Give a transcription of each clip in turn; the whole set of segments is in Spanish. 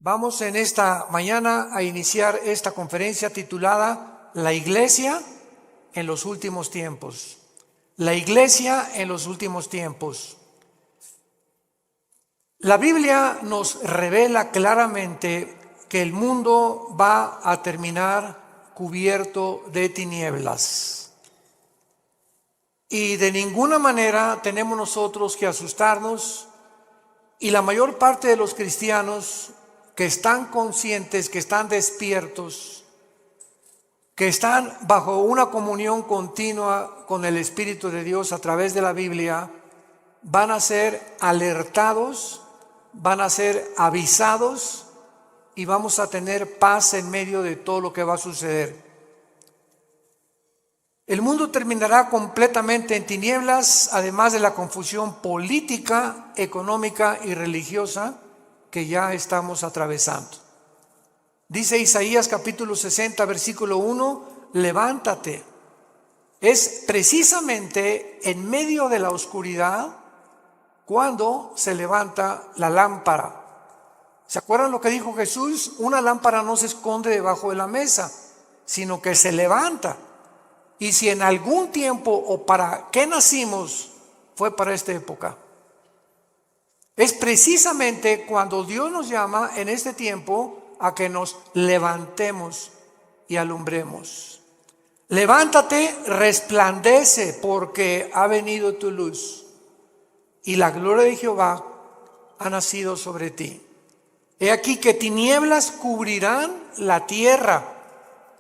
Vamos en esta mañana a iniciar esta conferencia titulada La Iglesia en los últimos tiempos. La Iglesia en los últimos tiempos. La Biblia nos revela claramente que el mundo va a terminar cubierto de tinieblas. Y de ninguna manera tenemos nosotros que asustarnos, y la mayor parte de los cristianos que están conscientes, que están despiertos, que están bajo una comunión continua con el Espíritu de Dios a través de la Biblia, van a ser alertados, van a ser avisados y vamos a tener paz en medio de todo lo que va a suceder. El mundo terminará completamente en tinieblas, además de la confusión política, económica y religiosa que ya estamos atravesando. Dice Isaías capítulo 60, versículo 1, levántate. Es precisamente en medio de la oscuridad cuando se levanta la lámpara. ¿Se acuerdan lo que dijo Jesús? Una lámpara no se esconde debajo de la mesa, sino que se levanta. Y si en algún tiempo o para qué nacimos fue para esta época. Es precisamente cuando Dios nos llama en este tiempo a que nos levantemos y alumbremos. Levántate, resplandece, porque ha venido tu luz y la gloria de Jehová ha nacido sobre ti. He aquí que tinieblas cubrirán la tierra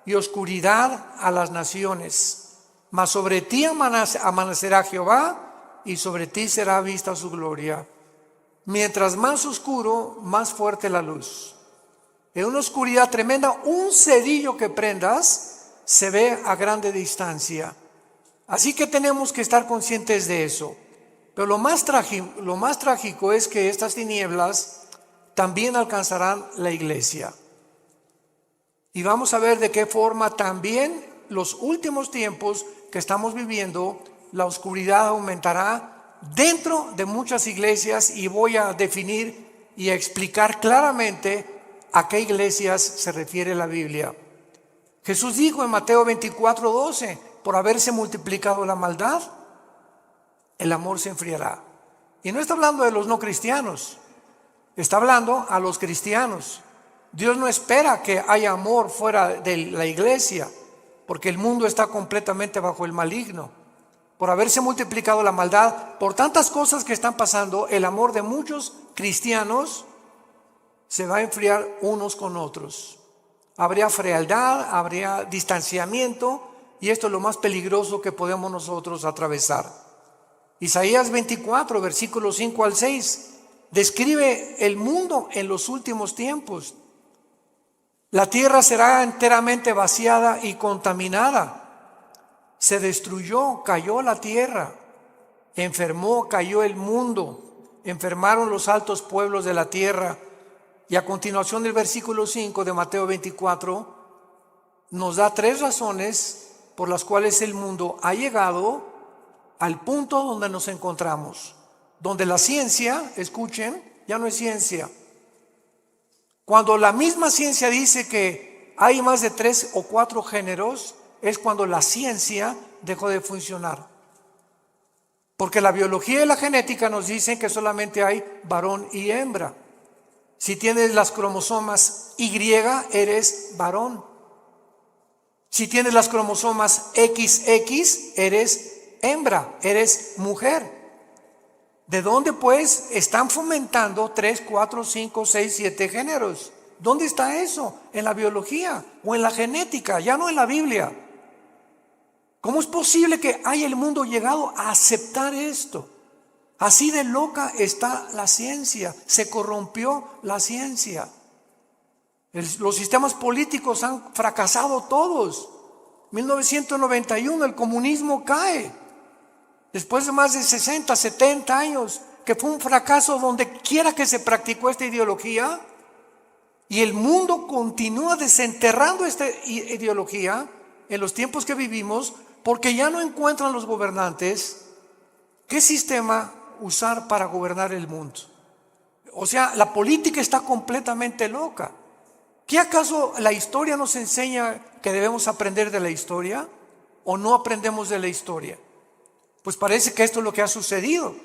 y oscuridad a las naciones, mas sobre ti amanecerá Jehová y sobre ti será vista su gloria. Mientras más oscuro, más fuerte la luz. En una oscuridad tremenda, un cerillo que prendas se ve a grande distancia. Así que tenemos que estar conscientes de eso. Pero lo más trágico es que estas tinieblas también alcanzarán la iglesia. Y vamos a ver de qué forma también los últimos tiempos que estamos viviendo, la oscuridad aumentará dentro de muchas iglesias, y voy a definir y a explicar claramente a qué iglesias se refiere la Biblia. Jesús dijo en Mateo 24:12, por haberse multiplicado la maldad, el amor se enfriará. Y no está hablando de los no cristianos, está hablando a los cristianos. Dios no espera que haya amor fuera de la iglesia, porque el mundo está completamente bajo el maligno. Por haberse multiplicado la maldad, por tantas cosas que están pasando, el amor de muchos cristianos se va a enfriar unos con otros. Habría frialdad, habría distanciamiento, y esto es lo más peligroso que podemos nosotros atravesar. Isaías 24, versículos 5 al 6, describe el mundo en los últimos tiempos. La tierra será enteramente vaciada y contaminada. Se destruyó, cayó la tierra, enfermó, cayó el mundo, enfermaron los altos pueblos de la tierra. Y a continuación del versículo 5 de Mateo 24 nos da 3 razones por las cuales el mundo ha llegado al punto donde nos encontramos, donde la ciencia, escuchen, ya no es ciencia. Cuando la misma ciencia dice que hay más de 3 o 4 géneros, es cuando la ciencia dejó de funcionar. Porque la biología y la genética nos dicen que solamente hay varón y hembra. Si tienes las cromosomas Y, eres varón. Si tienes las cromosomas XX, eres hembra, eres mujer. ¿De dónde pues están fomentando 3, 4, 5, 6, 7 géneros? ¿Dónde está eso? En la biología o en la genética, ya no en la Biblia. ¿Cómo es posible que haya el mundo llegado a aceptar esto? Así de loca está la ciencia, se corrompió la ciencia. Los sistemas políticos han fracasado todos. 1991 el comunismo cae. Después de más de 60, 70 años, que fue un fracaso donde quiera que se practicó esta ideología, y el mundo continúa desenterrando esta ideología en los tiempos que vivimos, porque ya no encuentran los gobernantes qué sistema usar para gobernar el mundo. O sea, la política está completamente loca. ¿Qué acaso la historia nos enseña que debemos aprender de la historia o no aprendemos de la historia? Pues parece que esto es lo que ha sucedido,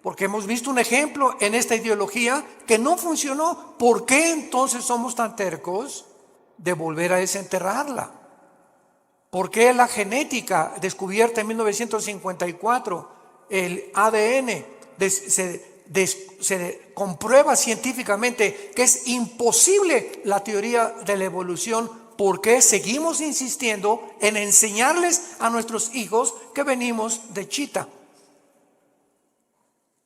porque hemos visto un ejemplo en esta ideología que no funcionó. ¿Por qué entonces somos tan tercos de volver a desenterrarla? ¿Por qué la genética descubierta en 1954, el ADN, se comprueba científicamente que es imposible la teoría de la evolución? ¿Por qué seguimos insistiendo en enseñarles a nuestros hijos que venimos de chita?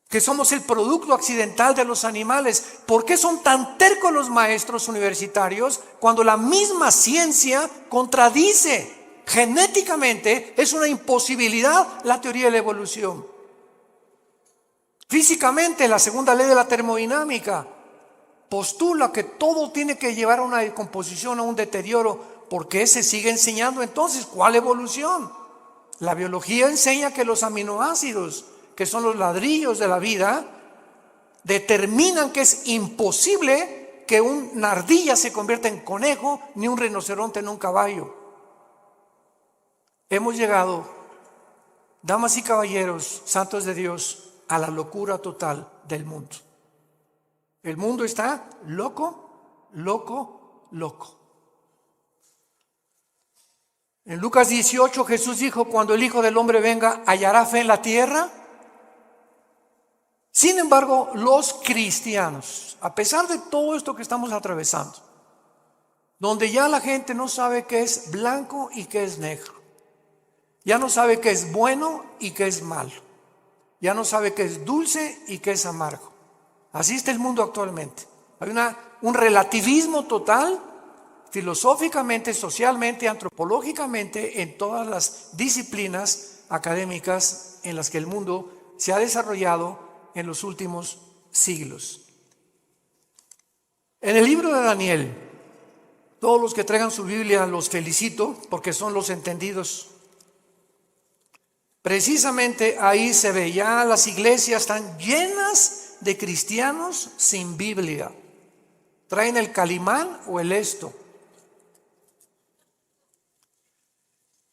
Que somos el producto accidental de los animales. ¿Por qué son tan tercos los maestros universitarios cuando la misma ciencia contradice? Genéticamente es una imposibilidad la teoría de la evolución. Físicamente, la segunda ley de la termodinámica postula que todo tiene que llevar a una decomposición, a un deterioro. ¿Por qué se sigue enseñando entonces? ¿Cuál evolución? La biología enseña que los aminoácidos, que son los ladrillos de la vida, determinan que es imposible que una ardilla se convierta en conejo, ni un rinoceronte en un caballo. Hemos llegado, damas y caballeros, santos de Dios, a la locura total del mundo. El mundo está loco, loco, loco. En Lucas 18 Jesús dijo: cuando el Hijo del Hombre venga, ¿hallará fe en la tierra? Sin embargo, los cristianos, a pesar de todo esto que estamos atravesando, donde ya la gente no sabe qué es blanco y qué es negro, ya no sabe qué es bueno y qué es malo, ya no sabe qué es dulce y qué es amargo. Así está el mundo actualmente. Hay un relativismo total, filosóficamente, socialmente, antropológicamente, en todas las disciplinas académicas en las que el mundo se ha desarrollado en los últimos siglos. En el libro de Daniel, todos los que traigan su Biblia los felicito, porque son los entendidos. Precisamente ahí se ve, ya las iglesias están llenas de cristianos sin Biblia. Traen el Calimán o el Esto.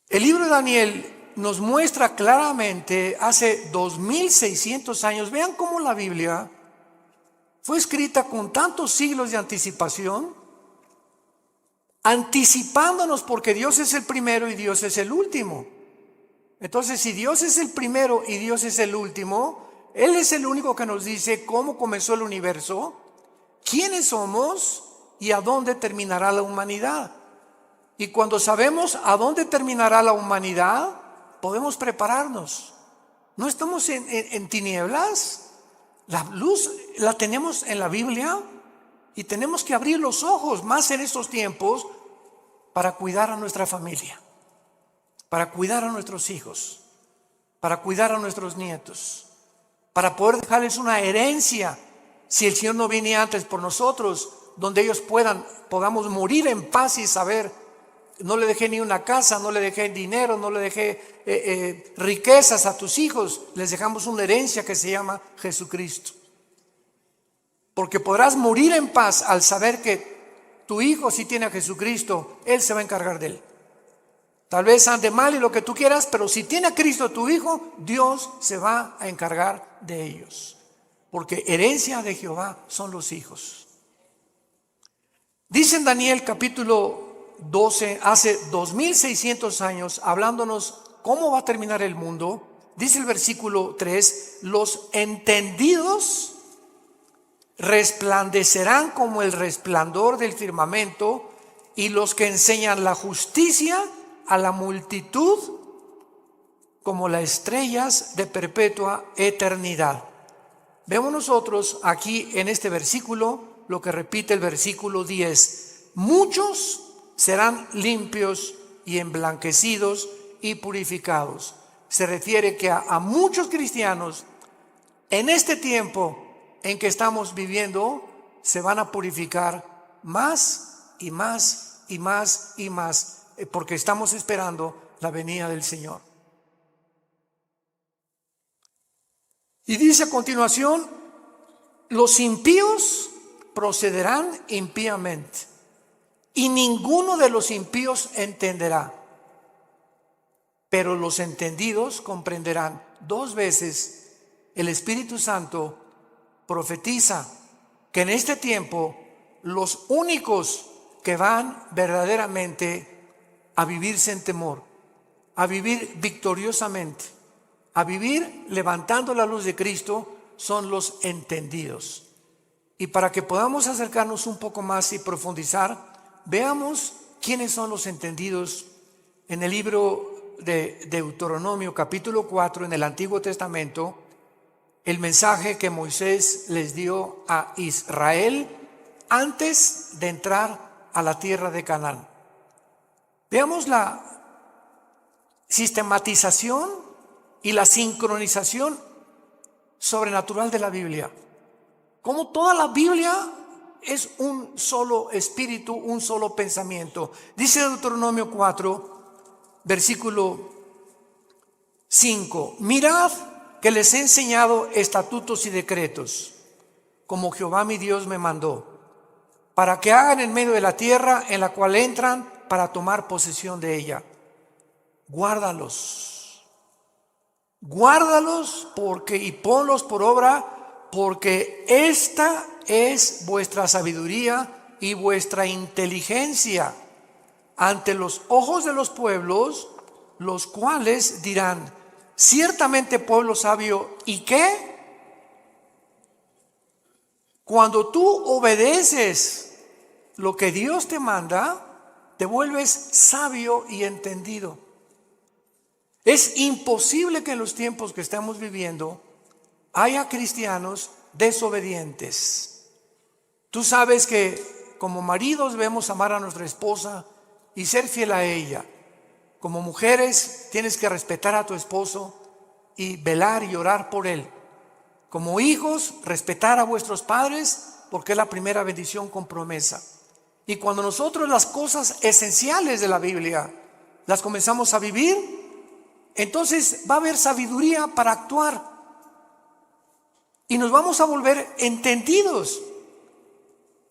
El libro de Daniel nos muestra claramente hace 2600 años. Vean cómo la Biblia fue escrita con tantos siglos de anticipación, anticipándonos, porque Dios es el primero y Dios es el último. Entonces, si Dios es el primero y Dios es el último, Él es el único que nos dice cómo comenzó el universo, quiénes somos y a dónde terminará la humanidad. Y cuando sabemos a dónde terminará la humanidad, podemos prepararnos. No estamos en tinieblas. La luz la tenemos en la Biblia y tenemos que abrir los ojos más en estos tiempos para cuidar a nuestra familia, para cuidar a nuestros hijos, para cuidar a nuestros nietos, para poder dejarles una herencia, si el Señor no viene antes por nosotros, donde ellos podamos morir en paz y saber: no le dejé ni una casa, no le dejé dinero, no le dejé riquezas a tus hijos, les dejamos una herencia que se llama Jesucristo. Porque podrás morir en paz al saber que tu hijo, si tiene a Jesucristo, Él se va a encargar de él. Tal vez ande mal y lo que tú quieras, pero si tiene a Cristo tu hijo, Dios se va a encargar de ellos. Porque herencia de Jehová son los hijos. Dice en Daniel capítulo 12, hace 2600 años, hablándonos cómo va a terminar el mundo, dice el versículo 3: los entendidos resplandecerán como el resplandor del firmamento, y los que enseñan la justicia a la multitud como las estrellas de perpetua eternidad. Vemos nosotros aquí en este versículo lo que repite el versículo 10: muchos serán limpios y emblanquecidos y purificados. Se refiere que a muchos cristianos en este tiempo en que estamos viviendo se van a purificar más y más y más y más, porque estamos esperando la venida del Señor. Y dice a continuación: los impíos procederán impíamente, y ninguno de los impíos entenderá, pero los entendidos comprenderán. 2 veces el Espíritu Santo profetiza que en este tiempo los únicos que van verdaderamente a vivir sin temor, a vivir victoriosamente, a vivir levantando la luz de Cristo, son los entendidos. Y para que podamos acercarnos un poco más y profundizar, veamos quiénes son los entendidos en el libro de Deuteronomio capítulo 4 en el Antiguo Testamento, el mensaje que Moisés les dio a Israel antes de entrar a la tierra de Canaán. Veamos la sistematización y la sincronización sobrenatural de la Biblia. Como toda la Biblia es un solo espíritu, un solo pensamiento. Dice Deuteronomio 4, versículo 5: mirad que les he enseñado estatutos y decretos, como Jehová mi Dios me mandó, para que hagan en medio de la tierra en la cual entran para tomar posesión de ella. Guárdalos y ponlos por obra, porque esta es vuestra sabiduría y vuestra inteligencia ante los ojos de los pueblos, los cuales dirán: ciertamente pueblo sabio. ¿Y qué? Cuando tú obedeces lo que Dios te manda, te vuelves sabio y entendido. Es imposible que en los tiempos que estamos viviendo haya cristianos desobedientes. Tú sabes que como maridos debemos amar a nuestra esposa y ser fiel a ella. Como mujeres tienes que respetar a tu esposo y velar y orar por él. Como hijos, respetar a vuestros padres, porque es la primera bendición con promesa. Y cuando nosotros las cosas esenciales de la Biblia las comenzamos a vivir, entonces va a haber sabiduría para actuar y nos vamos a volver entendidos.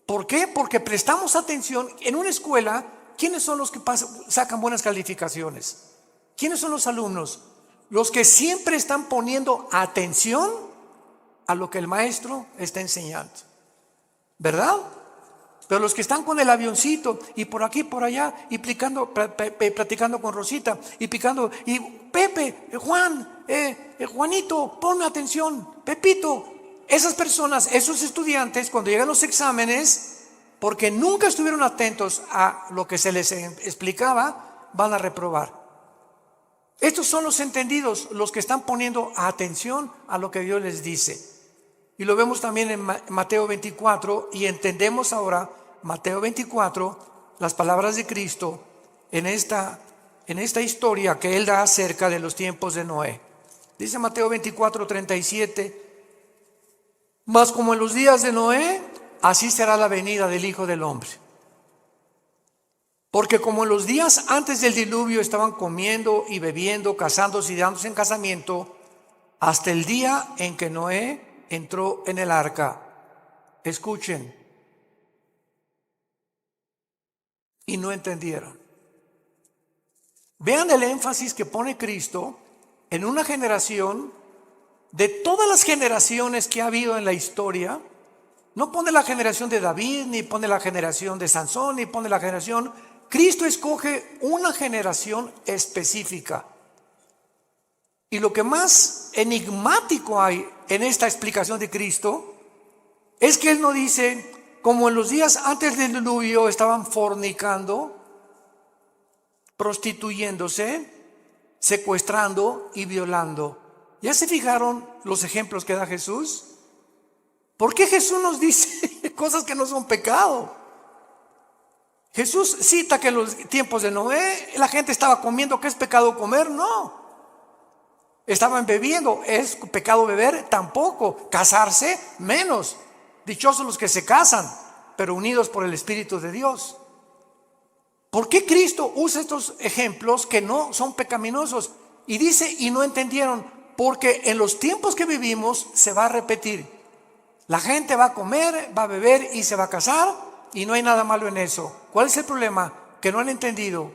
¿Por qué? Porque prestamos atención. En una escuela, ¿quiénes son los que sacan buenas calificaciones? ¿Quiénes son los alumnos? Los que siempre están poniendo atención a lo que el maestro está enseñando, ¿verdad? Pero los que están con el avioncito y por aquí, por allá, y platicando con Rosita, y picando, y Pepe, Juan, Juanito, ponme atención, Pepito. Esas personas, esos estudiantes, cuando llegan los exámenes, porque nunca estuvieron atentos a lo que se les explicaba, van a reprobar. Estos son los entendidos, los que están poniendo atención a lo que Dios les dice. Y lo vemos también en Mateo 24, y entendemos ahora Mateo 24, las palabras de Cristo en esta historia que Él da acerca de los tiempos de Noé. Dice Mateo 24, 37, mas como en los días de Noé, así será la venida del Hijo del Hombre. Porque como en los días antes del diluvio estaban comiendo y bebiendo, casándose y dándose en casamiento, hasta el día en que Noé entró en el arca. Escuchen. Y no entendieron. Vean el énfasis que pone Cristo en una generación. De todas las generaciones que ha habido en la historia, no pone la generación de David, ni pone la generación de Sansón, ni pone la generación. Cristo escoge una generación específica. Y lo que más enigmático hay en esta explicación de Cristo es que Él no dice, como en los días antes del diluvio estaban fornicando, prostituyéndose, secuestrando y violando. ¿Ya se fijaron los ejemplos que da Jesús? ¿Por qué Jesús nos dice cosas que no son pecado? Jesús cita que en los tiempos de Noé la gente estaba comiendo. ¿Qué es pecado comer? No. Estaban bebiendo. ¿Es pecado beber? Tampoco. Casarse, menos. Dichosos los que se casan, pero unidos por el Espíritu de Dios. ¿Por qué Cristo usa estos ejemplos que no son pecaminosos? Y dice, y no entendieron, porque en los tiempos que vivimos se va a repetir. La gente va a comer, va a beber y se va a casar y no hay nada malo en eso. ¿Cuál es el problema? Que no han entendido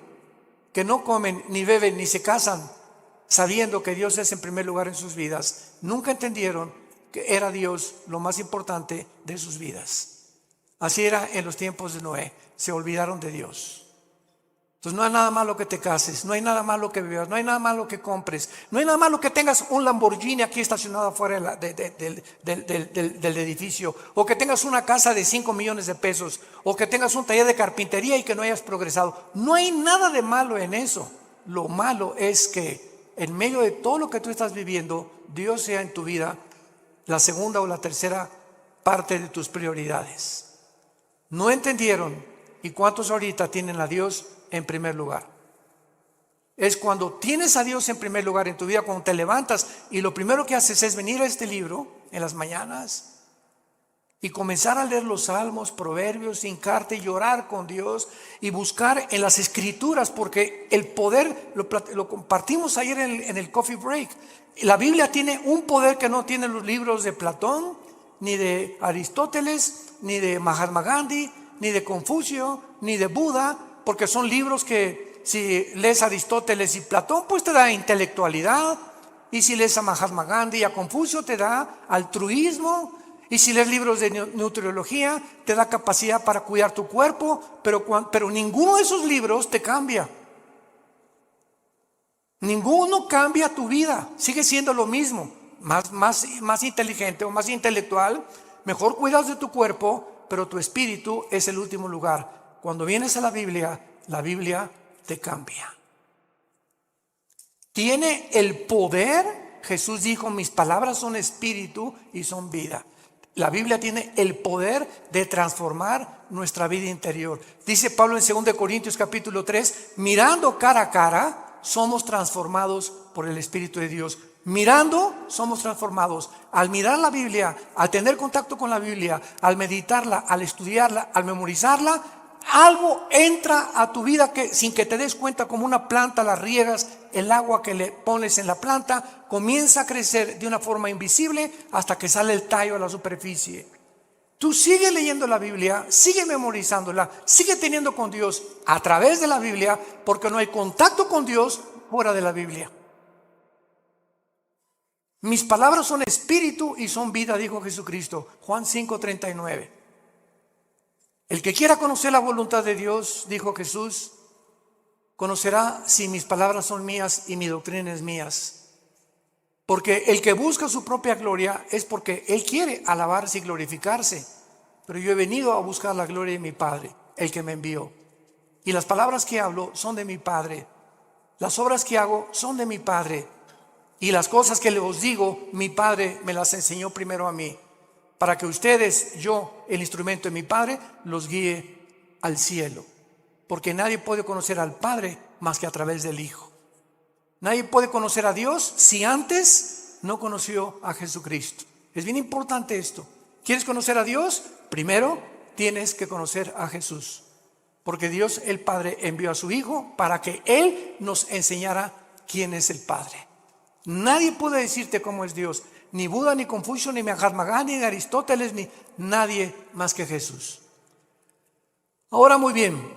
que no comen, ni beben, ni se casan sabiendo que Dios es en primer lugar en sus vidas. Nunca entendieron que era Dios lo más importante de sus vidas. Así era en los tiempos de Noé. Se olvidaron de Dios. Entonces no hay nada malo que te cases, no hay nada malo que bebas, no hay nada malo que compres, no hay nada malo que tengas un Lamborghini aquí estacionado afuera del edificio, o que tengas una casa de 5 millones de pesos, o que tengas un taller de carpintería y que no hayas progresado. No hay nada de malo en eso. Lo malo es que en medio de todo lo que tú estás viviendo, Dios sea en tu vida la segunda o la tercera parte de tus prioridades. No entendieron. ¿Y cuántos ahorita tienen a Dios en primer lugar? Es cuando tienes a Dios en primer lugar en tu vida, cuando te levantas y lo primero que haces es venir a este libro en las mañanas y comenzar a leer los salmos, proverbios, hincarte y llorar con Dios y buscar en las escrituras, porque el poder lo compartimos ayer en el coffee break. La Biblia tiene un poder que no tienen los libros de Platón, ni de Aristóteles, ni de Mahatma Gandhi, ni de Confucio, ni de Buda, porque son libros que si lees a Aristóteles y Platón, pues te da intelectualidad, y si lees a Mahatma Gandhi y a Confucio te da altruismo, y si lees libros de nutriología te da capacidad para cuidar tu cuerpo, pero ninguno de esos libros te cambia. Ninguno cambia tu vida, sigue siendo lo mismo, más inteligente o más intelectual, mejor cuidas de tu cuerpo, pero tu espíritu es el último lugar. Cuando vienes a la Biblia te cambia. Tiene el poder. Jesús dijo: mis palabras son espíritu y son vida. La Biblia tiene el poder de transformar nuestra vida interior. Dice Pablo en 2 Corintios capítulo 3, mirando cara a cara, somos transformados por el Espíritu de Dios. Mirando, somos transformados. Al mirar la Biblia, al tener contacto con la Biblia, al meditarla, al estudiarla, al memorizarla, algo entra a tu vida que sin que te des cuenta, como una planta la riegas, el agua que le pones en la planta comienza a crecer de una forma invisible hasta que sale el tallo a la superficie. Tú sigue leyendo la Biblia, sigue memorizándola, sigue teniendo con Dios a través de la Biblia, porque no hay contacto con Dios fuera de la Biblia. Mis palabras son espíritu y son vida, dijo Jesucristo, Juan 5:39. El que quiera conocer la voluntad de Dios, dijo Jesús, conocerá si mis palabras son mías y mi doctrina es mías. Porque el que busca su propia gloria es porque él quiere alabarse y glorificarse. Pero yo he venido a buscar la gloria de mi Padre, el que me envió. Y las palabras que hablo son de mi Padre. Las obras que hago son de mi Padre. Y las cosas que os digo, mi Padre me las enseñó primero a mí, para que ustedes, yo, el instrumento de mi Padre, los guíe al cielo. Porque nadie puede conocer al Padre más que a través del Hijo. Nadie puede conocer a Dios si antes no conoció a Jesucristo. Es bien importante esto. ¿Quieres conocer a Dios? Primero tienes que conocer a Jesús. Porque Dios el Padre envió a su Hijo para que Él nos enseñara quién es el Padre. Nadie puede decirte cómo es Dios. Ni Buda, ni Confucio, ni Mahatma Gandhi, ni Aristóteles, ni nadie más que Jesús. Ahora muy bien,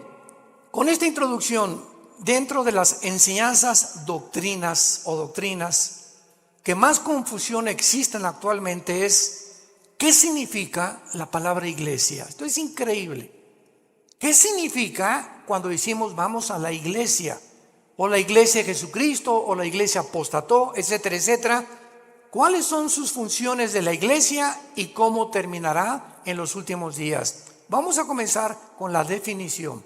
con esta introducción, dentro de las enseñanzas doctrinas que más confusión existen actualmente es ¿qué significa la palabra iglesia? Esto es increíble. ¿Qué significa cuando decimos vamos a la iglesia? O la iglesia de Jesucristo, o la iglesia apostató, etcétera, etcétera. ¿Cuáles son sus funciones de la iglesia y cómo terminará en los últimos días? Vamos a comenzar con la definición.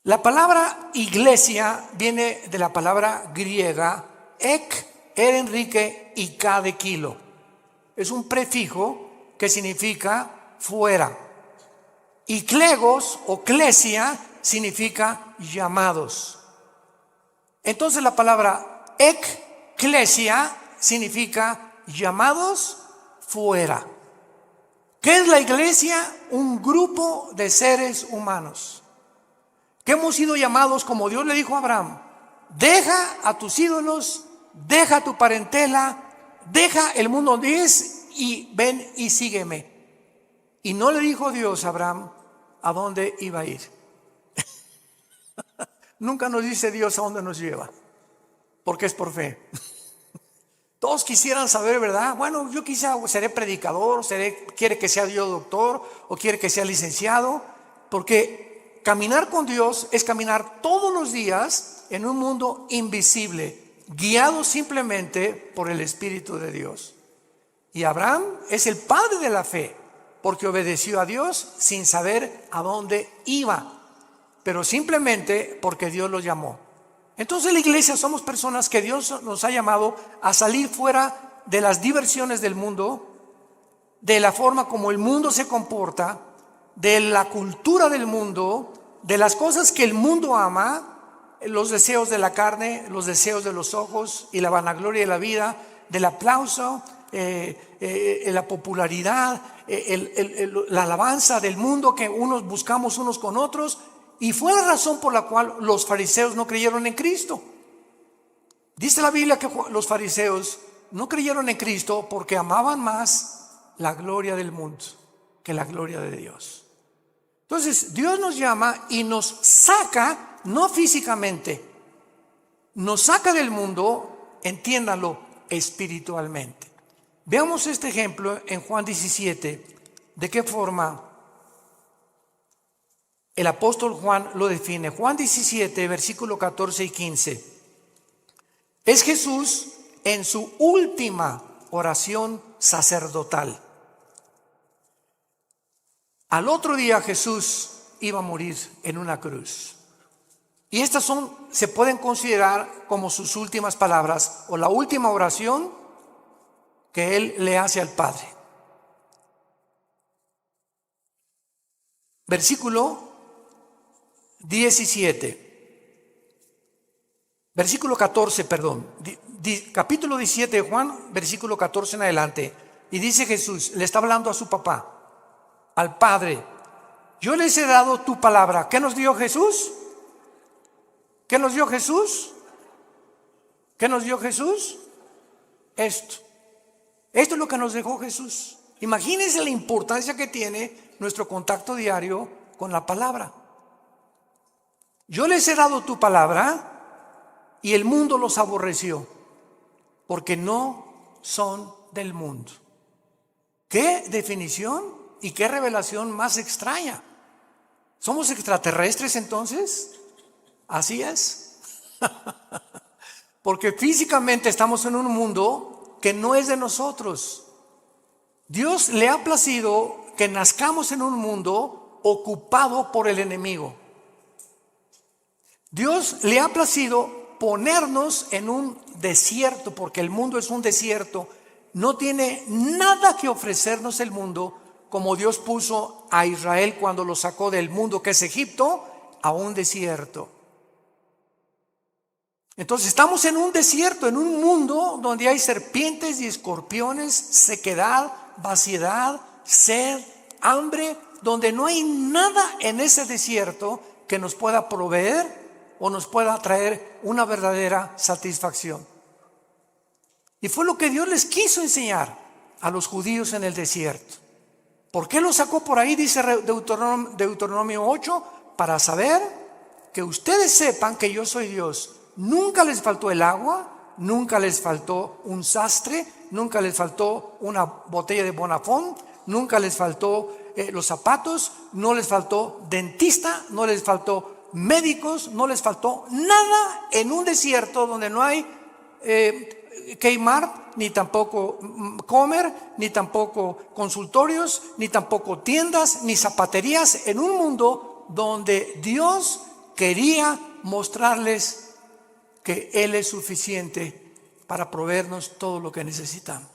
La palabra iglesia viene de la palabra griega ek, Enrique y K de kilo. Es un prefijo que significa fuera. Y klegos o klesia significa llamados. Entonces la palabra eklesia significa llamados fuera. ¿Qué es la iglesia? Un grupo de seres humanos que hemos sido llamados, como Dios le dijo a Abraham: deja a tus ídolos, deja tu parentela, deja el mundo donde es y ven y sígueme. Y no le dijo Dios a Abraham a dónde iba a ir. Nunca nos dice Dios a dónde nos lleva, porque es por fe. Todos quisieran saber, ¿verdad? Bueno, yo quizá seré predicador, quiere que sea Dios doctor o quiere que sea licenciado, porque caminar con Dios es caminar todos los días en un mundo invisible, guiado simplemente por el Espíritu de Dios. Y Abraham es el padre de la fe, porque obedeció a Dios sin saber a dónde iba, pero simplemente porque Dios lo llamó. Entonces la iglesia somos personas que Dios nos ha llamado a salir fuera de las diversiones del mundo, de la forma como el mundo se comporta, de la cultura del mundo, de las cosas que el mundo ama, los deseos de la carne, los deseos de los ojos y la vanagloria de la vida, del aplauso, la popularidad, la alabanza del mundo que unos buscamos unos con otros. Y fue la razón por la cual los fariseos no creyeron en Cristo. Dice la Biblia que los fariseos no creyeron en Cristo porque amaban más la gloria del mundo que la gloria de Dios. Entonces Dios nos llama y nos saca, no físicamente, nos saca del mundo, entiéndanlo, espiritualmente. Veamos este ejemplo en Juan 17, de qué forma el apóstol Juan lo define. Juan 17, versículo 14 y 15. Es Jesús en su última oración sacerdotal. Al otro día Jesús iba a morir en una cruz. Y estas se pueden considerar como sus últimas palabras o la última oración que él le hace al Padre. Versículo 14, capítulo 17 de Juan, versículo 14 en adelante. Y dice Jesús, le está hablando a su papá, al Padre: yo les he dado tu palabra. ¿Qué nos dio Jesús? ¿Qué nos dio Jesús? ¿Qué nos dio Jesús? Esto es lo que nos dejó Jesús. Imagínense la importancia que tiene nuestro contacto diario con la palabra. Yo les he dado tu palabra y el mundo los aborreció, porque no son del mundo. ¿Qué definición y qué revelación más extraña? ¿Somos extraterrestres entonces? Así es. Porque físicamente estamos en un mundo que no es de nosotros. Dios le ha placido que nazcamos en un mundo ocupado por el enemigo. Dios le ha placido ponernos en un desierto, porque el mundo es un desierto. No tiene nada que ofrecernos el mundo, como Dios puso a Israel cuando lo sacó del mundo que es Egipto a un desierto. Entonces estamos en un desierto, en un mundo donde hay serpientes y escorpiones, sequedad, vaciedad, sed, hambre, donde no hay nada en ese desierto que nos pueda proveer o nos pueda traer una verdadera satisfacción. Y fue lo que Dios les quiso enseñar a los judíos en el desierto. ¿Por qué los sacó por ahí? Dice Deuteronomio 8, para saber que ustedes sepan que yo soy Dios. Nunca les faltó el agua, nunca les faltó un sastre, nunca les faltó una botella de Bonafón, nunca les faltó los zapatos, no les faltó dentista, no les faltó médicos, no les faltó nada en un desierto donde no hay Kmart, ni tampoco Comer, ni tampoco consultorios, ni tampoco tiendas, ni zapaterías, en un mundo donde Dios quería mostrarles que Él es suficiente para proveernos todo lo que necesitamos.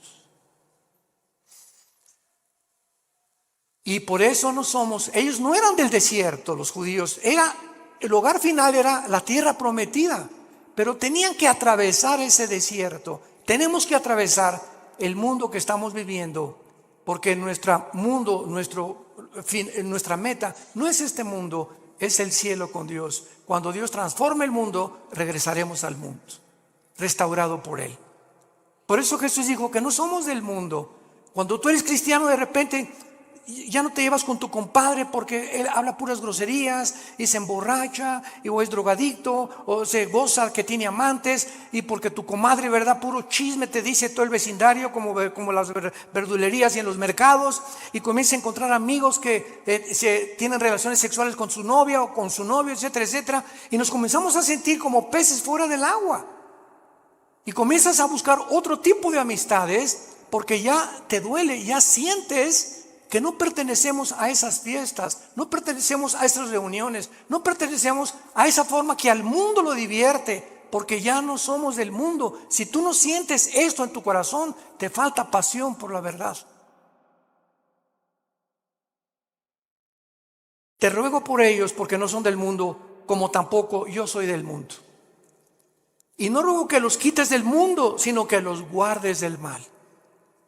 Y por eso ellos no eran del desierto, los judíos, el hogar final era la tierra prometida, pero tenían que atravesar ese desierto. Tenemos que atravesar el mundo que estamos viviendo, porque nuestra meta no es este mundo, es el cielo con Dios. Cuando Dios transforme el mundo, regresaremos al mundo, restaurado por Él. Por eso Jesús dijo que no somos del mundo, Cuando tú eres cristiano, de repente ya no te llevas con tu compadre porque él habla puras groserías y se emborracha o es drogadicto o se goza que tiene amantes, y porque tu comadre, ¿verdad?, puro chisme te dice todo el vecindario, como las verdulerías y en los mercados, y comienza a encontrar amigos que tienen relaciones sexuales con su novia o con su novio, etcétera, etcétera, y nos comenzamos a sentir como peces fuera del agua, y comienzas a buscar otro tipo de amistades porque ya te duele, ya sientes que no pertenecemos a esas fiestas, no pertenecemos a esas reuniones, no pertenecemos a esa forma que al mundo lo divierte, porque ya no somos del mundo. Si tú no sientes esto en tu corazón, te falta pasión por la verdad. Te ruego por ellos, porque no son del mundo, como tampoco yo soy del mundo. Y no ruego que los quites del mundo, sino que los guardes del mal.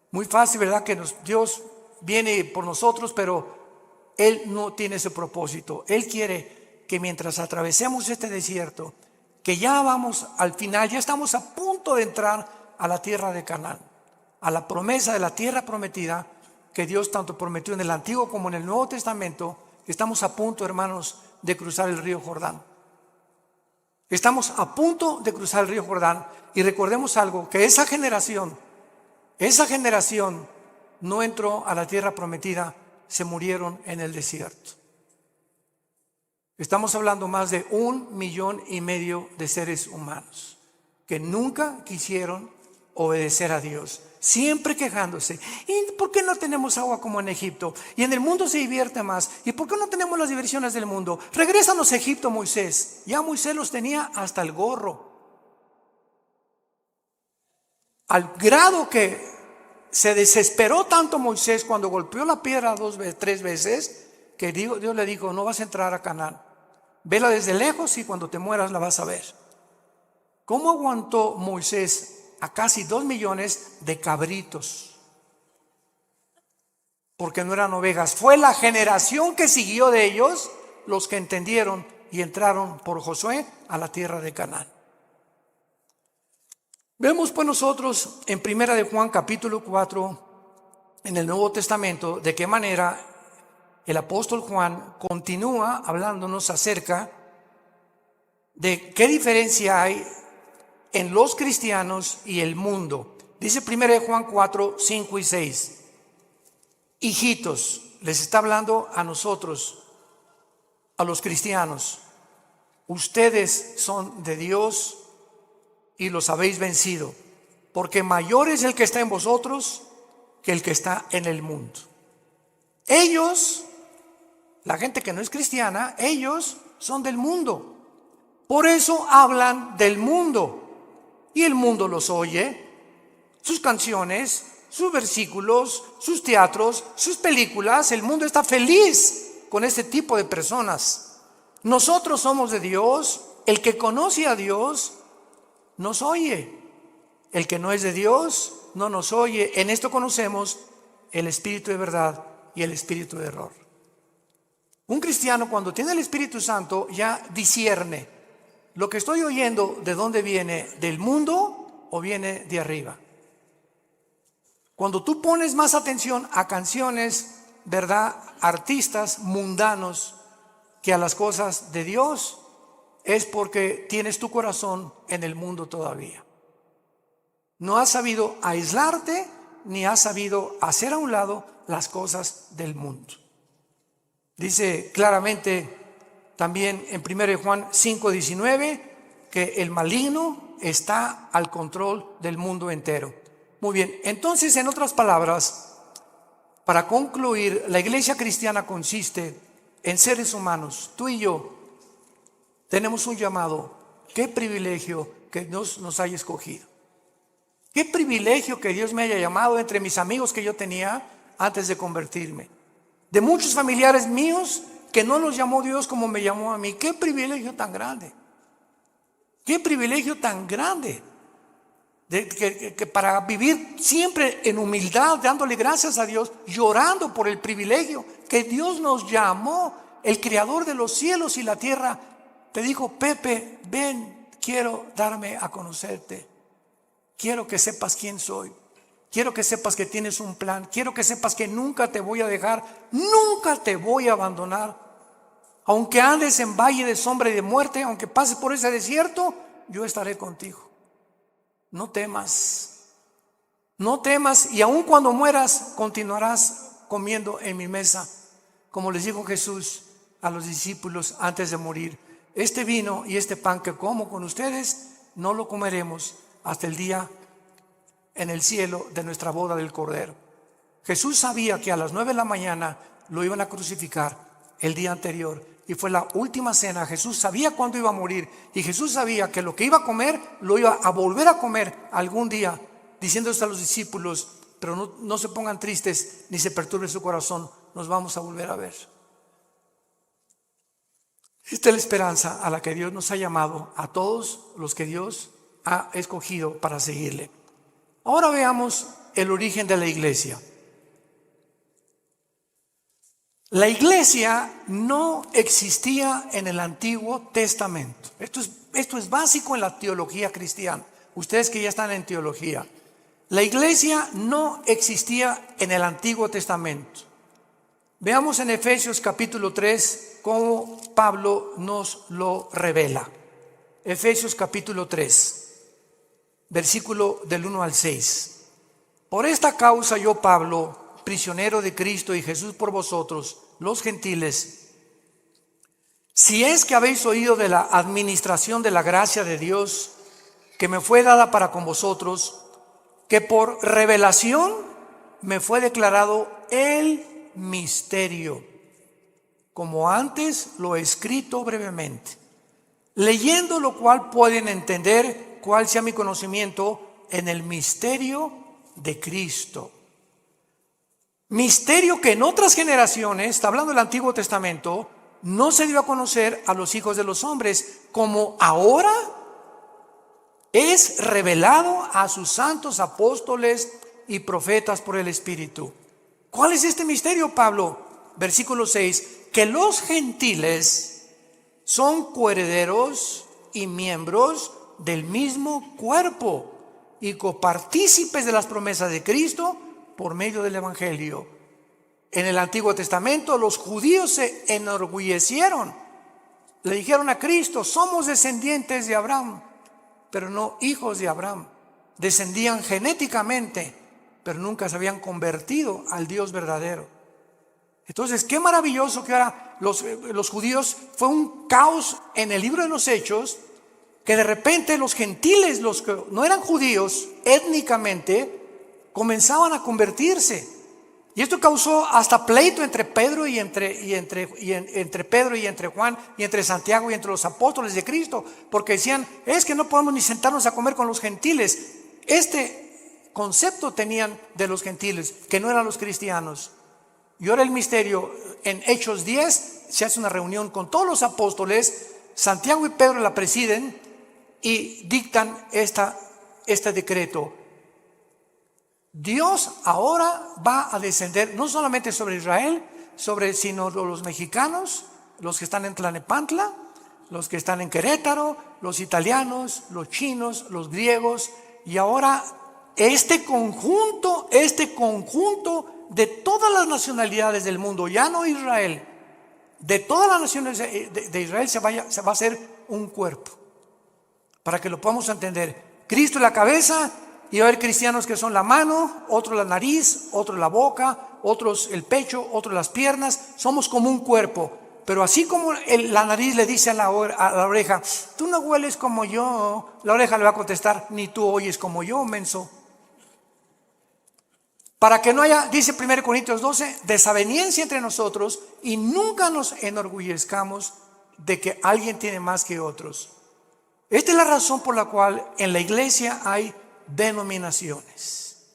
Muy fácil, ¿verdad?, que Dios viene por nosotros, pero Él no tiene ese propósito. Él quiere que mientras atravesemos este desierto, que ya vamos al final, ya estamos a punto de entrar a la tierra de Canaán, a la promesa de la tierra prometida que Dios tanto prometió en el Antiguo como en el Nuevo Testamento. Estamos a punto, hermanos, de cruzar el río Jordán. Estamos a punto de cruzar el río Jordán, y recordemos algo, que esa generación no entró a la tierra prometida, se murieron en el desierto. Estamos hablando más de 1,5 millones de seres humanos que nunca quisieron obedecer a Dios, siempre quejándose. ¿Y por qué no tenemos agua como en Egipto? Y en el mundo se divierte más. ¿Y por qué no tenemos las diversiones del mundo? Regrésanos a Egipto, Moisés. Ya Moisés los tenía hasta el gorro, al grado que se desesperó tanto Moisés cuando golpeó la piedra 3 veces, que Dios le dijo: no vas a entrar a Canaán, vela desde lejos y cuando te mueras la vas a ver. ¿Cómo aguantó Moisés a casi 2 millones de cabritos? Porque no eran ovejas. Fue la generación que siguió de ellos los que entendieron y entraron por Josué a la tierra de Canaán. Vemos pues nosotros en 1 de Juan capítulo 4 en el Nuevo Testamento de qué manera el apóstol Juan continúa hablándonos acerca de qué diferencia hay en los cristianos y el mundo. Dice 1 de Juan 4, 5 y 6. Hijitos, les está hablando a nosotros, a los cristianos. Ustedes son de Dios y los habéis vencido, porque mayor es el que está en vosotros que el que está en el mundo. Ellos, la gente que no es cristiana, ellos son del mundo. Por eso hablan del mundo, y el mundo los oye, sus canciones, sus versículos, sus teatros, sus películas. El mundo está feliz con este tipo de personas. Nosotros somos de Dios. El que conoce a Dios nos oye. El que no es de Dios no nos oye. En esto conocemos el espíritu de verdad y el espíritu de error. Un cristiano, cuando tiene el Espíritu Santo, ya discierne: lo que estoy oyendo, ¿de dónde viene? ¿Del mundo o viene de arriba? Cuando tú pones más atención a canciones, ¿verdad?, artistas mundanos, que a las cosas de Dios, es porque tienes tu corazón en el mundo todavía. No has sabido aislarte, ni has sabido hacer a un lado las cosas del mundo. Dice claramente también en 1 Juan 5:19 que el maligno está al control del mundo entero. Muy bien, entonces, en otras palabras, para concluir, la iglesia cristiana consiste en seres humanos. Tú y yo tenemos un llamado. Qué privilegio que Dios nos haya escogido. Qué privilegio que Dios me haya llamado entre mis amigos que yo tenía antes de convertirme. De muchos familiares míos que no los llamó Dios como me llamó a mí. Qué privilegio tan grande. Qué privilegio tan grande. Que para vivir siempre en humildad, dándole gracias a Dios, llorando por el privilegio que Dios nos llamó. El creador de los cielos y la tierra te dijo: Pepe, ven, quiero darme a conocerte. Quiero que sepas quién soy. quiero que sepas que tienes un plan, quiero que sepas que nunca te voy a dejar, nunca te voy a abandonar. Aunque andes en valle de sombra y de muerte, aunque pases por ese desierto, yo estaré contigo. No temas, no temas, y aun cuando mueras, continuarás comiendo en mi mesa, como les dijo Jesús a los discípulos antes de morir. Este vino y este pan que como con ustedes, no lo comeremos hasta el día en el cielo de nuestra boda del Cordero. Jesús sabía que a las 9 de la mañana lo iban a crucificar el día anterior, y fue la última cena. Jesús sabía cuándo iba a morir, y Jesús sabía que lo que iba a comer lo iba a volver a comer algún día, diciéndose a los discípulos: pero no se pongan tristes ni se perturbe su corazón, nos vamos a volver a ver. Esta es la esperanza a la que Dios nos ha llamado a todos los que Dios ha escogido para seguirle. Ahora veamos el origen de la iglesia. La iglesia no existía en el Antiguo Testamento. Esto es básico en la teología cristiana. Ustedes que ya están en teología. La iglesia no existía en el Antiguo Testamento. Veamos en Efesios capítulo 3 cómo Pablo nos lo revela. Efesios capítulo 3, versículo del 1 al 6. Por esta causa yo, Pablo, prisionero de Cristo y Jesús por vosotros, los gentiles, si es que habéis oído de la administración de la gracia de Dios que me fue dada para con vosotros, que por revelación me fue declarado el misterio, como antes lo he escrito brevemente, leyendo lo cual pueden entender cuál sea mi conocimiento en el misterio de Cristo. Misterio que en otras generaciones, está hablando del Antiguo Testamento, no se dio a conocer a los hijos de los hombres, como ahora es revelado a sus santos apóstoles y profetas por el Espíritu. ¿Cuál es este misterio, Pablo? Versículo 6, que los gentiles son coherederos y miembros del mismo cuerpo y copartícipes de las promesas de Cristo por medio del Evangelio. En el Antiguo Testamento los judíos se enorgullecieron, le dijeron a Cristo: somos descendientes de Abraham, pero no hijos de Abraham. Descendían genéticamente, pero nunca se habían convertido al Dios verdadero. Entonces, qué maravilloso que ahora los judíos, fue un caos en el libro de los Hechos, que de repente los gentiles, los que no eran judíos étnicamente, comenzaban a convertirse. Y esto causó hasta pleito entre Pedro y entre Pedro y entre Juan y entre Santiago y entre los apóstoles de Cristo, porque decían: es que no podemos ni sentarnos a comer con los gentiles. Este concepto tenían de los gentiles, que no eran los cristianos. Y ahora el misterio, en Hechos 10 se hace una reunión con todos los apóstoles, Santiago y Pedro la presiden y dictan este decreto. Dios ahora va a descender no solamente sobre Israel, sino los mexicanos, los que están en Tlalnepantla, los que están en Querétaro, los italianos, los chinos, los griegos, y ahora este conjunto de todas las nacionalidades del mundo, ya no Israel, de todas las naciones de Israel se va a hacer un cuerpo, para que lo podamos entender. Cristo es la cabeza, y va a haber cristianos que son la mano, otros la nariz, otros la boca, otros el pecho, otros las piernas. Somos como un cuerpo. Pero así como la nariz le dice a la oreja: tú no hueles como yo, la oreja le va a contestar: ni tú oyes como yo, menso. Para que no haya, dice 1 Corintios 12, desaveniencia entre nosotros, y nunca nos enorgullezcamos de que alguien tiene más que otros. Esta es la razón por la cual en la iglesia hay denominaciones: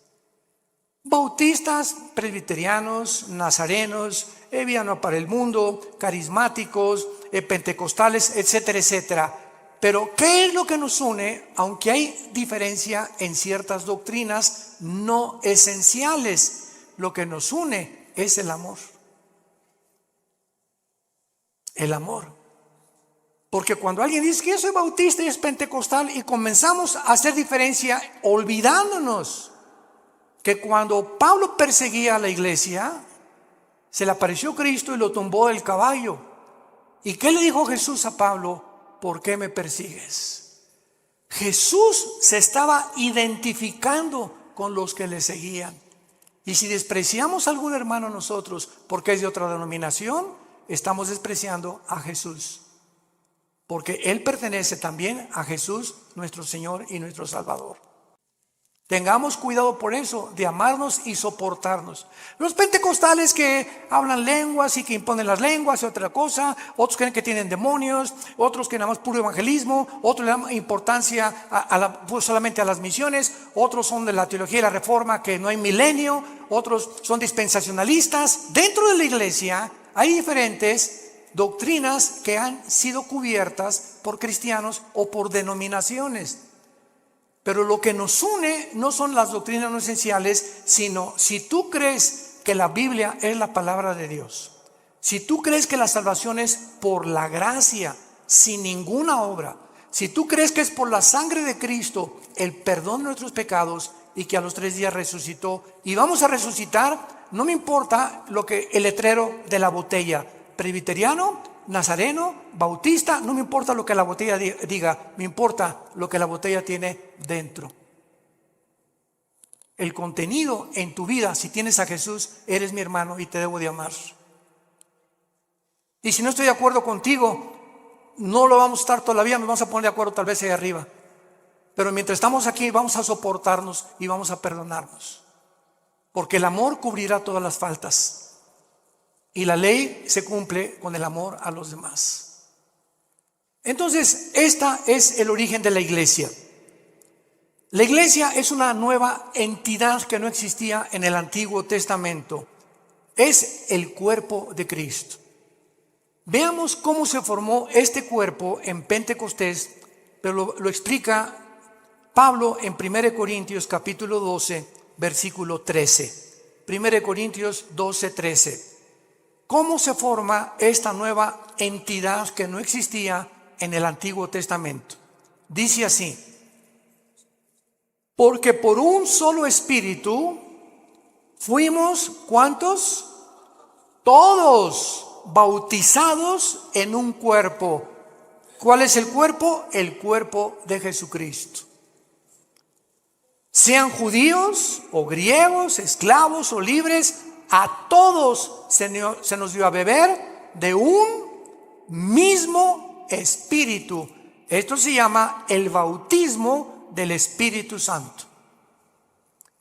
bautistas, presbiterianos, nazarenos, Viano para el Mundo, carismáticos, pentecostales, etcétera, etcétera. Pero ¿qué es lo que nos une? Aunque hay diferencia en ciertas doctrinas no esenciales, lo que nos une es el amor. El amor. Porque cuando alguien dice que yo soy bautista y es pentecostal, y comenzamos a hacer diferencia olvidándonos que cuando Pablo perseguía a la iglesia, se le apareció Cristo y lo tumbó del caballo. ¿Y qué le dijo Jesús a Pablo? ¿Por qué me persigues? Jesús se estaba identificando con los que le seguían. Y si despreciamos a algún hermano nosotros porque es de otra denominación, estamos despreciando a Jesús, porque Él pertenece también a Jesús, nuestro Señor y nuestro Salvador. Tengamos cuidado por eso, de amarnos y soportarnos. Los pentecostales que hablan lenguas y que imponen las lenguas y otra cosa, otros creen que tienen demonios, otros que nada más puro evangelismo, otros le dan importancia pues solamente a las misiones, otros son de la teología y la reforma, que no hay milenio, otros son dispensacionalistas. Dentro de la iglesia hay diferentes doctrinas que han sido cubiertas por cristianos o por denominaciones. Pero lo que nos une no son las doctrinas no esenciales, sino si tú crees que la Biblia es la palabra de Dios, si tú crees que la salvación es por la gracia, sin ninguna obra, si tú crees que es por la sangre de Cristo el perdón de nuestros pecados y que a los 3 días resucitó y vamos a resucitar, no me importa lo que el letrero de la botella, presbiteriano, nazareno, bautista, no me importa lo que la botella diga, me importa lo que la botella tiene dentro. El contenido en tu vida, si tienes a Jesús, eres mi hermano y te debo de amar. Y si no estoy de acuerdo contigo, no lo vamos a estar todavía, nos vamos a poner de acuerdo tal vez ahí arriba. Pero mientras estamos aquí vamos a soportarnos y vamos a perdonarnos. Porque el amor cubrirá todas las faltas. Y la ley se cumple con el amor a los demás. Entonces, esta es el origen de la iglesia. La iglesia es una nueva entidad que no existía en el Antiguo Testamento. Es el cuerpo de Cristo. Veamos cómo se formó este cuerpo en Pentecostés, pero lo explica Pablo en 1 Corintios capítulo 12, versículo 13. 1 Corintios 12, 13. ¿Cómo se forma esta nueva entidad que no existía en el Antiguo Testamento? Dice así: porque por un solo espíritu fuimos, ¿cuántos? Todos bautizados en un cuerpo. ¿Cuál es el cuerpo? El cuerpo de Jesucristo. Sean judíos o griegos, esclavos o libres, a todos se nos dio a beber de un mismo espíritu. Esto se llama el bautismo del Espíritu Santo.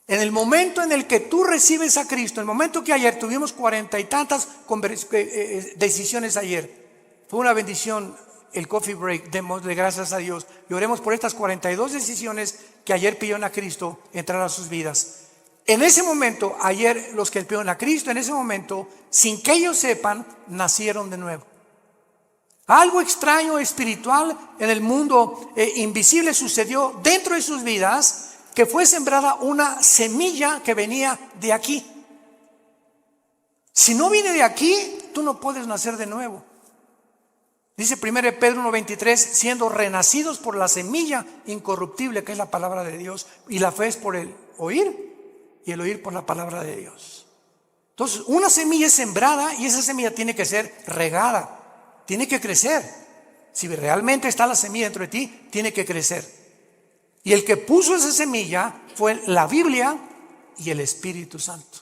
En el momento en el que tú recibes a Cristo, el momento que ayer tuvimos 40 y tantas decisiones ayer, fue una bendición el coffee break, démosle gracias a Dios y oremos por estas 42 decisiones que ayer pidieron a Cristo entrar a sus vidas. En ese momento, ayer los que pidieron a Cristo, en ese momento, sin que ellos sepan, nacieron de nuevo. Algo extraño espiritual en el mundo invisible sucedió dentro de sus vidas, que fue sembrada una semilla que venía de aquí. Si no viene de aquí, tú no puedes nacer de nuevo. Dice 1 Pedro 1:23, siendo renacidos por la semilla incorruptible que es la palabra de Dios, y la fe es por el oír y el oír por la palabra de Dios. Entonces, una semilla es sembrada y esa semilla tiene que ser regada, tiene que crecer. Si realmente está la semilla dentro de ti, tiene que crecer. Y el que puso esa semilla fue la Biblia y el Espíritu Santo.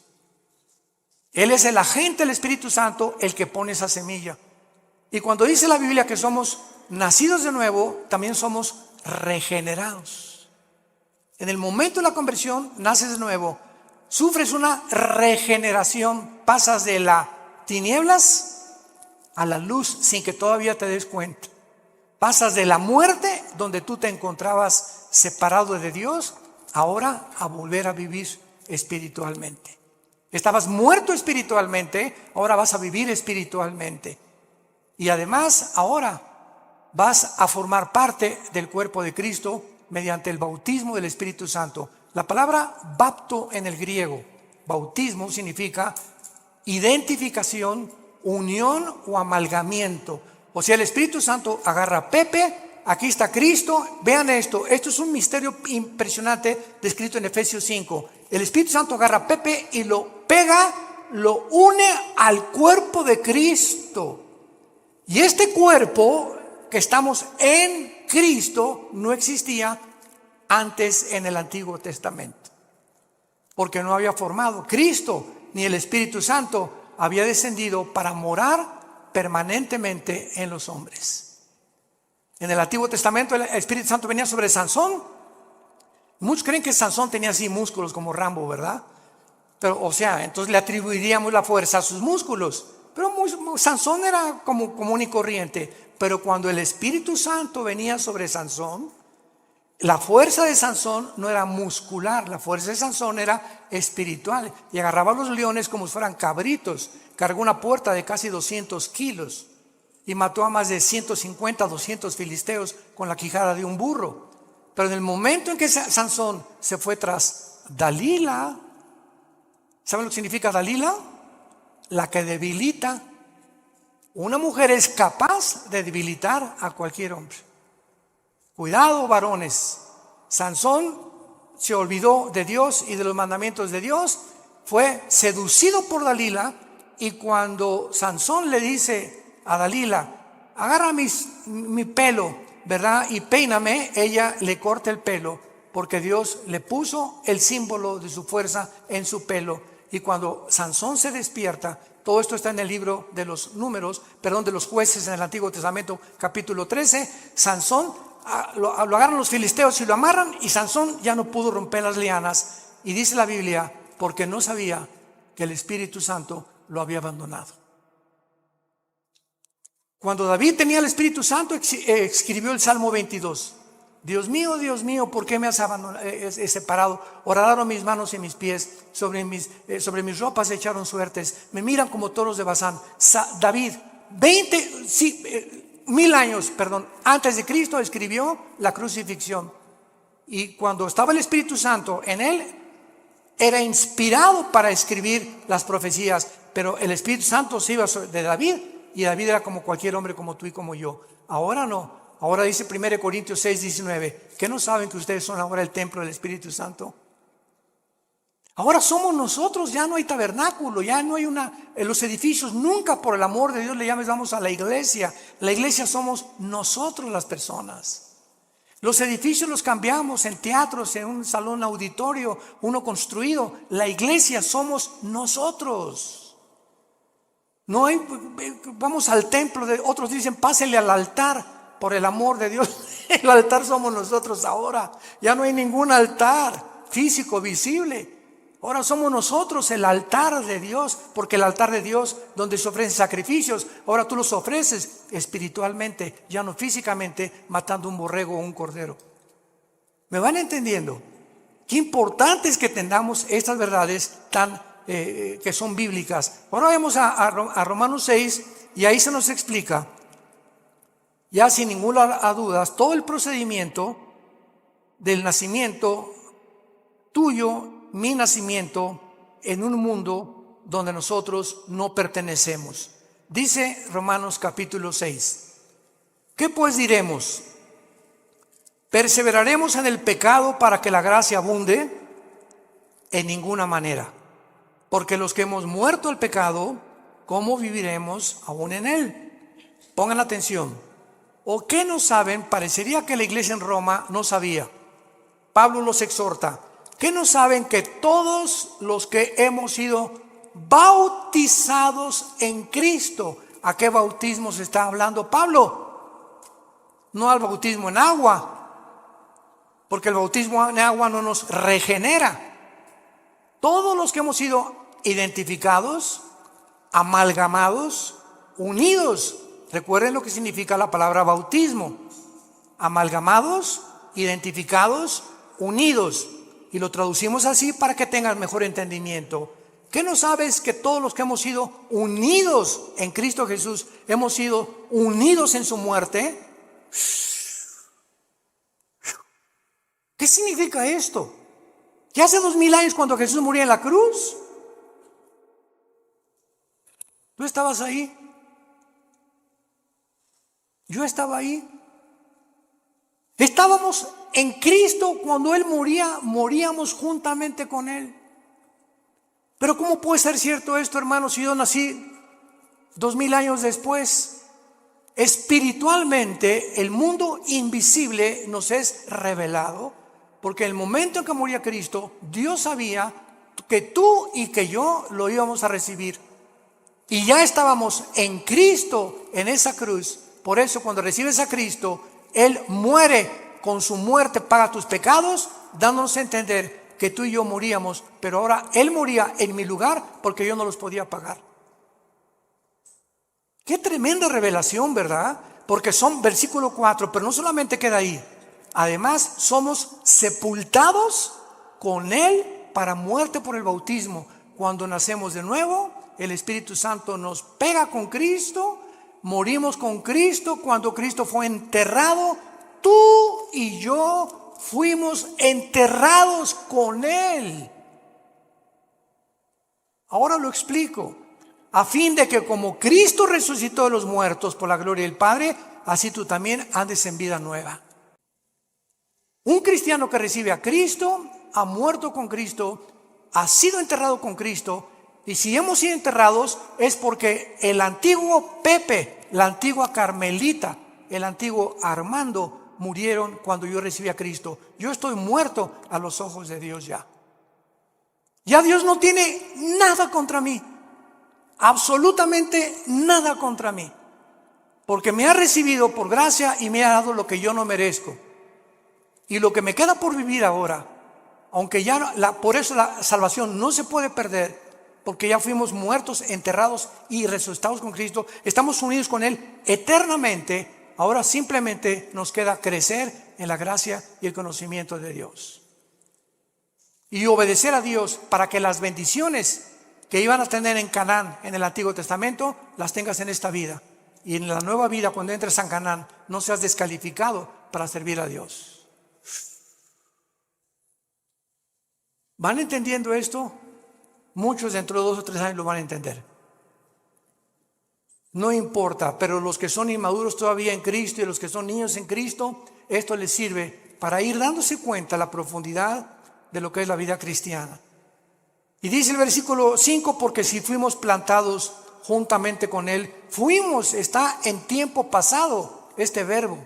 Él es el agente del Espíritu Santo, el que pone esa semilla. Y cuando dice la Biblia que somos nacidos de nuevo, también somos regenerados. En el momento de la conversión, naces de nuevo, sufres una regeneración, pasas de las tinieblas a la luz sin que todavía te des cuenta. Pasas de la muerte, donde tú te encontrabas separado de Dios, ahora a volver a vivir espiritualmente. Estabas muerto espiritualmente, ahora vas a vivir espiritualmente. Y además ahora vas a formar parte del cuerpo de Cristo mediante el bautismo del Espíritu Santo. La palabra bapto en el griego, bautismo, significa identificación, unión o amalgamiento. O sea, el Espíritu Santo agarra a Pepe, aquí está Cristo. Vean esto es un misterio impresionante descrito en Efesios 5. El Espíritu Santo agarra a Pepe y lo pega, lo une al cuerpo de Cristo. Y este cuerpo que estamos en Cristo no existía antes en el Antiguo Testamento, porque no había formado. Cristo ni el Espíritu Santo había descendido para morar permanentemente en los hombres. En el Antiguo Testamento el Espíritu Santo venía sobre Sansón. Muchos creen que Sansón tenía así músculos como Rambo, ¿verdad? Pero, o sea, entonces le atribuiríamos la fuerza a sus músculos. Pero Sansón era como común y corriente. Pero cuando el Espíritu Santo venía sobre Sansón, la fuerza de Sansón no era muscular, la fuerza de Sansón era espiritual. Y agarraba a los leones como si fueran cabritos. Cargó una puerta de casi 200 kilos y mató a más de 150, 200 filisteos con la quijada de un burro. Pero en el momento en que Sansón se fue tras Dalila, ¿saben lo que significa Dalila? La que debilita. Una mujer es capaz de debilitar a cualquier hombre. Cuidado, varones. Sansón se olvidó de Dios y de los mandamientos de Dios. Fue seducido por Dalila. Y cuando Sansón le dice a Dalila, agarra mi pelo, ¿verdad? Y peíname, ella le corta el pelo, porque Dios le puso el símbolo de su fuerza en su pelo. Y cuando Sansón se despierta, todo esto está en el libro de los números, de los jueces en el Antiguo Testamento, capítulo 13. Sansón, lo agarran los filisteos y lo amarran, y Sansón ya no pudo romper las lianas. Y dice la Biblia, porque no sabía que el Espíritu Santo lo había abandonado. Cuando David tenía el Espíritu Santo, escribió el Salmo 22. Dios mío, ¿por qué me has separado? Horadaron mis manos y mis pies, sobre mis ropas echaron suertes, me miran como toros de Basán. David, 1000 años antes de Cristo, escribió la crucifixión. Y cuando estaba el Espíritu Santo en él, era inspirado para escribir las profecías. Pero el Espíritu Santo se iba de David, y David era como cualquier hombre, como tú y como yo. Ahora no. Ahora dice 1 Corintios 6:19, ¿qué no saben que ustedes son ahora el templo del Espíritu Santo? Ahora somos nosotros, ya no hay tabernáculo, ya no hay en los edificios, nunca, por el amor de Dios, le llamamos a la iglesia. La iglesia somos nosotros las personas. Los edificios los cambiamos en teatros, en un salón auditorio, uno construido. La iglesia somos nosotros. No hay, vamos al templo, otros dicen pásenle al altar. Por el amor de Dios, el altar somos nosotros ahora. Ya no hay ningún altar físico, visible. Ahora somos nosotros el altar de Dios, porque el altar de Dios, donde se ofrecen sacrificios, ahora tú los ofreces espiritualmente, ya no físicamente, matando un borrego o un cordero. ¿Me van entendiendo? Qué importante es que tengamos estas verdades que son bíblicas. Ahora vamos a Romanos 6, y ahí se nos explica, ya sin ninguna dudas, todo el procedimiento del nacimiento tuyo, mi nacimiento, en un mundo donde nosotros no pertenecemos. Dice Romanos capítulo 6, ¿qué pues diremos? ¿Perseveraremos en el pecado para que la gracia abunde? En ninguna manera, porque los que hemos muerto al pecado, ¿cómo viviremos aún en él? Pongan atención. ¿O qué no saben? Parecería que la iglesia en Roma no sabía. Pablo los exhorta. ¿Qué no saben? Que todos los que hemos sido bautizados en Cristo. ¿A qué bautismo se está hablando Pablo? No al bautismo en agua, porque el bautismo en agua no nos regenera. Todos los que hemos sido identificados, amalgamados, unidos. Recuerden lo que significa la palabra bautismo: amalgamados, identificados, unidos. Y lo traducimos así para que tengan mejor entendimiento. ¿Qué no sabes? Que todos los que hemos sido unidos en Cristo Jesús, hemos sido unidos en su muerte. ¿Qué significa esto? Que hace 2000 años, cuando Jesús murió en la cruz, tú estabas ahí. Yo estaba ahí. Estábamos en Cristo cuando Él moría, moríamos juntamente con Él. Pero ¿cómo puede ser cierto esto, hermanos, si yo nací 2000 años después? Espiritualmente, el mundo invisible nos es revelado, porque en el momento en que moría Cristo, Dios sabía que tú y que yo lo íbamos a recibir. Y ya estábamos en Cristo, en esa cruz. Por eso cuando recibes a Cristo, Él muere, con su muerte paga tus pecados, dándonos a entender que tú y yo moríamos, pero ahora Él moría en mi lugar porque yo no los podía pagar. Qué tremenda revelación, ¿verdad? Porque son versículo 4, pero no solamente queda ahí. Además, somos sepultados con Él para muerte por el bautismo. Cuando nacemos de nuevo, el Espíritu Santo nos pega con Cristo, morimos con Cristo. Cuando Cristo fue enterrado, tú y yo fuimos enterrados con Él. Ahora lo explico. A fin de que como Cristo resucitó de los muertos por la gloria del Padre, así tú también andes en vida nueva. Un cristiano que recibe a Cristo, ha muerto con Cristo, ha sido enterrado con Cristo, y si hemos sido enterrados es porque el antiguo Pepe, la antigua Carmelita, el antiguo Armando murieron cuando yo recibí a Cristo. Yo estoy muerto a los ojos de Dios ya. Ya Dios no tiene nada contra mí. Absolutamente nada contra mí, porque me ha recibido por gracia y me ha dado lo que yo no merezco. Y lo que me queda por vivir ahora, aunque ya por eso la salvación no se puede perder, porque ya fuimos muertos, enterrados y resucitados con Cristo, estamos unidos con Él eternamente. Ahora simplemente nos queda crecer en la gracia y el conocimiento de Dios y obedecer a Dios para que las bendiciones que iban a tener en Canaán en el Antiguo Testamento, las tengas en esta vida. Y en la nueva vida, cuando entres a Canaán, no seas descalificado para servir a Dios. ¿Van entendiendo esto? Muchos dentro de 2 o 3 años lo van a entender. No importa, pero los que son inmaduros todavía en Cristo y los que son niños en Cristo, esto les sirve para ir dándose cuenta la profundidad de lo que es la vida cristiana. Y dice el versículo 5, porque si fuimos plantados juntamente con Él, fuimos, está en tiempo pasado este verbo,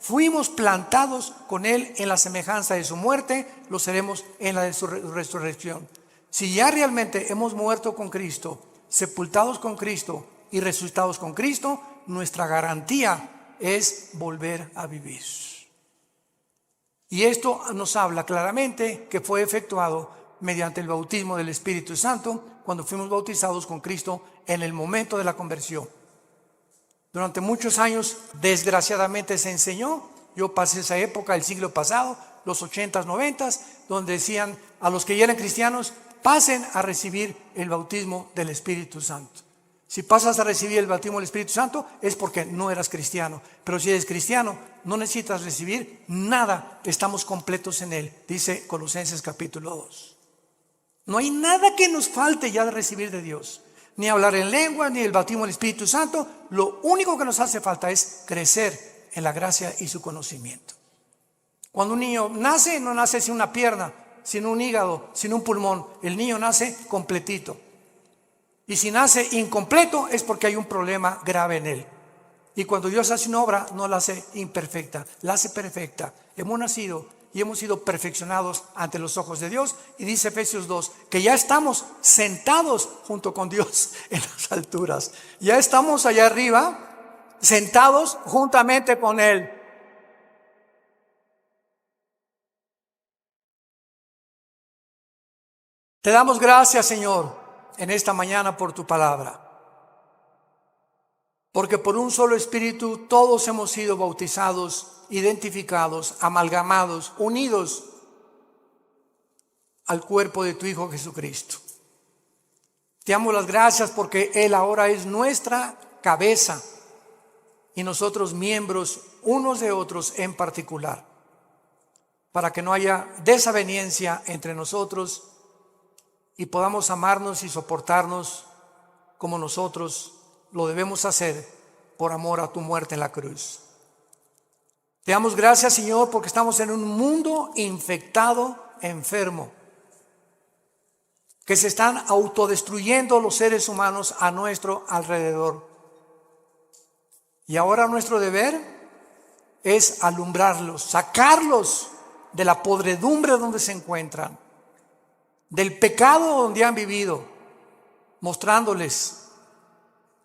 fuimos plantados con Él en la semejanza de su muerte, lo seremos en la de su resurrección. Si ya realmente hemos muerto con Cristo, sepultados con Cristo y resucitados con Cristo, nuestra garantía es volver a vivir. Y esto nos habla claramente que fue efectuado mediante el bautismo del Espíritu Santo, cuando fuimos bautizados con Cristo en el momento de la conversión. Durante muchos años, desgraciadamente, se enseñó, yo pasé esa época, el siglo pasado, los 80s, 90s, donde decían a los que ya eran cristianos, pasen a recibir el bautismo del Espíritu Santo. Si pasas a recibir el bautismo del Espíritu Santo es porque no eras cristiano, pero si eres cristiano no necesitas recibir nada, estamos completos en Él, dice Colosenses capítulo 2. No hay nada que nos falte ya de recibir de Dios, ni hablar en lengua, ni el bautismo del Espíritu Santo. Lo único que nos hace falta es crecer en la gracia y su conocimiento. Cuando un niño nace, no nace sin una pierna, sin un hígado, sin un pulmón. El niño nace completito. Y si nace incompleto es porque hay un problema grave en él. Y cuando Dios hace una obra, no la hace imperfecta, la hace perfecta. Hemos nacido y hemos sido perfeccionados ante los ojos de Dios. Y dice Efesios 2, que ya estamos sentados junto con Dios en las alturas. Ya estamos allá arriba, sentados juntamente con Él. Te damos gracias, Señor, en esta mañana por tu palabra. Porque por un solo Espíritu todos hemos sido bautizados, identificados, amalgamados, unidos al cuerpo de tu Hijo Jesucristo. Te damos las gracias porque Él ahora es nuestra cabeza y nosotros miembros unos de otros en particular, para que no haya desaveniencia entre nosotros y podamos amarnos y soportarnos como nosotros lo debemos hacer por amor a tu muerte en la cruz. Te damos gracias, Señor, porque estamos en un mundo infectado, enfermo, que se están autodestruyendo los seres humanos a nuestro alrededor. Y ahora nuestro deber es alumbrarlos, sacarlos de la podredumbre donde se encuentran, del pecado donde han vivido, mostrándoles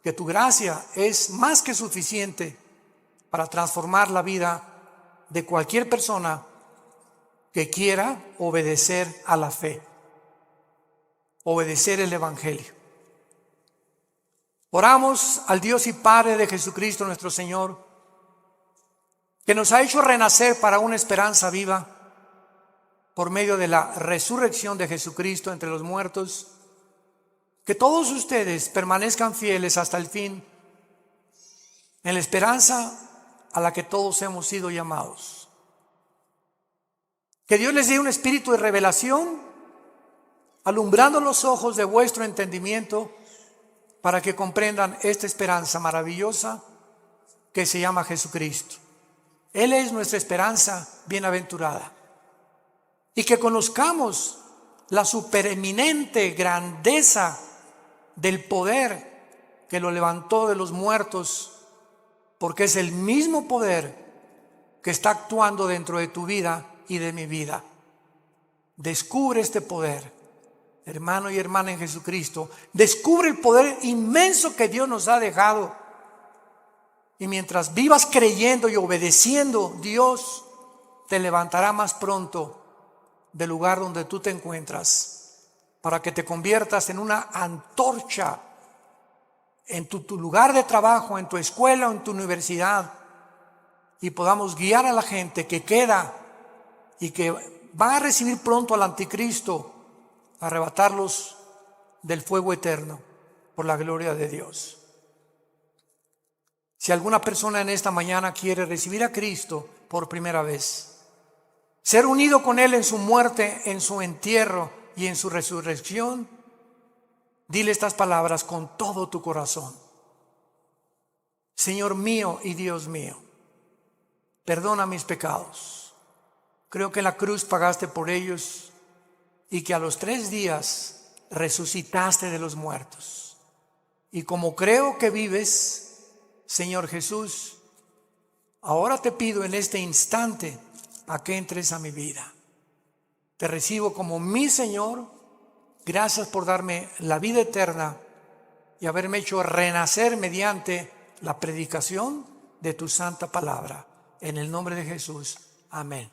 que tu gracia es más que suficiente para transformar la vida de cualquier persona que quiera obedecer a la fe, obedecer el Evangelio. Oramos al Dios y Padre de Jesucristo nuestro Señor, que nos ha hecho renacer para una esperanza viva por medio de la resurrección de Jesucristo entre los muertos. Que todos ustedes permanezcan fieles hasta el fin en la esperanza a la que todos hemos sido llamados. Que Dios les dé un espíritu de revelación, alumbrando los ojos de vuestro entendimiento, para que comprendan esta esperanza maravillosa que se llama Jesucristo. Él es nuestra esperanza bienaventurada. Y que conozcamos la supereminente grandeza del poder que lo levantó de los muertos, porque es el mismo poder que está actuando dentro de tu vida y de mi vida. Descubre este poder, hermano y hermana en Jesucristo. Descubre el poder inmenso que Dios nos ha dejado. Y mientras vivas creyendo y obedeciendo, Dios te levantará más pronto del lugar donde tú te encuentras, para que te conviertas en una antorcha en tu lugar de trabajo, en tu escuela o en tu universidad, y podamos guiar a la gente que queda y que va a recibir pronto al anticristo, arrebatarlos del fuego eterno por la gloria de Dios. Si alguna persona en esta mañana quiere recibir a Cristo por primera vez, ser unido con Él en su muerte, en su entierro y en su resurrección, dile estas palabras con todo tu corazón. Señor mío y Dios mío, perdona mis pecados. Creo que en la cruz pagaste por ellos y que a los 3 días resucitaste de los muertos. Y como creo que vives, Señor Jesús, ahora te pido en este instante a que entres a mi vida. Te recibo como mi Señor. Gracias por darme la vida eterna y haberme hecho renacer mediante la predicación de tu santa palabra. En el nombre de Jesús. Amén.